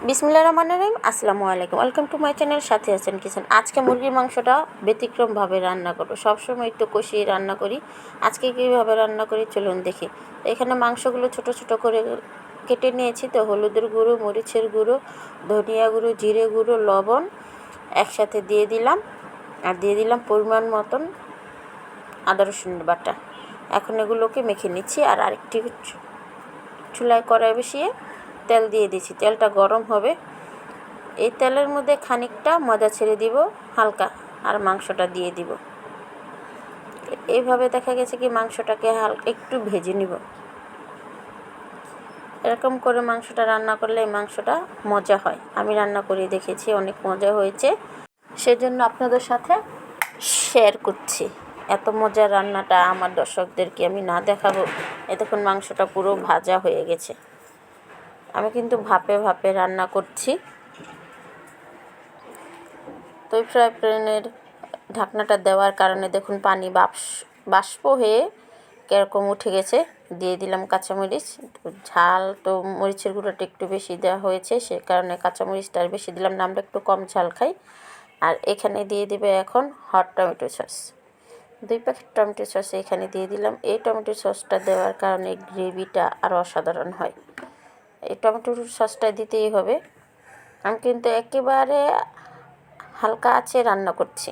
বিসমিল্লাহির রহমানির রহিম। আসসালামু আলাইকুম, welcome to my channel Sathi Hasan kitchen. আজকে মুরগির মাংসটা ব্যতিক্রমভাবে রান্না করব। সবসময় একটু কষিয়ে রান্না করি, আজকে কীভাবে রান্না করি চলুন দেখি। এখানে মাংসগুলো ছোট ছোট করে কেটে নিয়েছি। তো হলুদের গুঁড়ো, মরিচের গুঁড়ো, ধনিয়া গুঁড়ো, জিরে গুঁড়ো, লবণ একসাথে দিয়ে দিলাম, আর দিয়ে দিলাম পরিমাণ মতন আদা রসুনের বাটা। এখন এগুলোকে মেখে নিচ্ছি। আর আরেকটি চুলায় কড়াই বসিয়ে তেল দিয়ে দিচ্ছি, তেলটা গরম হবে। এই তেলের মধ্যে খানিকটা ময়দা ছেড়ে দিব হালকা, আর মাংসটা দিয়ে দিব। এইভাবে দেখা গেছে কি মাংসটাকে হালকা একটু ভেজে নিব। এরকম করে মাংসটা রান্না করলে এই মাংসটা মজা হয়। আমি রান্না করে দেখেছি, অনেক মজা হয়েছে, সেজন্য আপনাদের সাথে শেয়ার করছি। এত মজার রান্নাটা আমার দর্শকদেরকে আমি না দেখাবো। এতক্ষণ মাংসটা পুরো ভাজা হয়ে গেছে। আমি কিন্তু ভাপে ভাপে রান্না করছি। তো ফ্রাই প্যানের ঢাকনাটা দেওয়ার কারণে দেখুন পানি বাষ্প হয়ে কীরকম উঠে গেছে। দিয়ে দিলাম কাঁচামরিচ। ঝাল তো মরিচের গুঁড়োটা একটু বেশি দেওয়া হয়েছে, সে কারণে কাঁচামরিচটা আর বেশি দিলাম না, আমরা একটু কম ঝাল খাই। আর এখানে দিয়ে দিবে এখন hot tomato sauce. 2 packet tomato sauce এখানে দিয়ে দিলাম। এই টমেটো সসটা দেওয়ার কারণে গ্রেভিটা আরও অসাধারণ হয়। এই টমেটো সসটা দিতেই হবে। আমি কিন্তু একেবারে হালকা আঁচে রান্না করছি,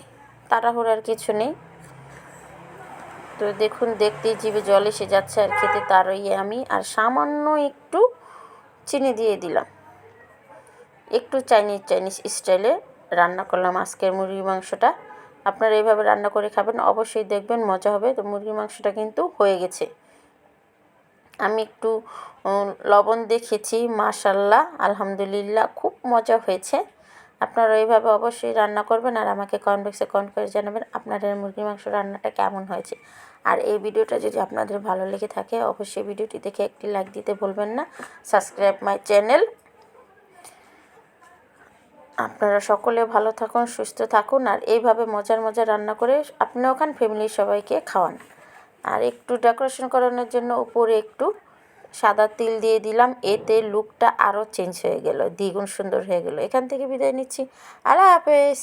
তাড়াহুড়ার কিছু নেই। তো দেখুন, দেখতেই জিভে জল এসে যাচ্ছে, আর খেতে তারই আমি। আর সামান্য একটু চিনি দিয়ে দিলাম। একটু চাইনিজ স্টাইলে রান্না করলাম আজকের মুরগির মাংসটা। আপনারা এইভাবে রান্না করে খাবেন, অবশ্যই দেখবেন মজা হবে। তো মুরগির মাংসটা কিন্তু হয়ে গেছে। আমি একটু লবণ দেখেছি, মাশাআল্লাহ, আলহামদুলিল্লাহ, খুব মজা হয়েছে। আপনারা এইভাবে অবশ্যই রান্না করবেন, আর আমাকে কমেন্ট বক্সে কমেন্ট করে জানাবেন আপনাদের মুরগির মাংস রান্নাটা কেমন হয়েছে। আর এই ভিডিওটা যদি আপনাদের ভালো লেগে থাকে অবশ্যই ভিডিওটি দেখে একটি লাইক দিতে ভুলবেন না। Subscribe my channel. আপনারা সকলে ভালো থাকুন, সুস্থ থাকুন, আর এইভাবে মজার মজার রান্না করে আপনিও খান, ফ্যামিলির সবাইকে খাওয়ান। আর একটু ডেকোরেশন করানোর জন্য উপরে একটু সাদা তিল দিয়ে দিলাম। এতে লুকটা আরও চেঞ্জ হয়ে গেল, দ্বিগুণ সুন্দর হয়ে গেল। এখান থেকে বিদায় নিচ্ছি। আল্লাহ হাফেজ।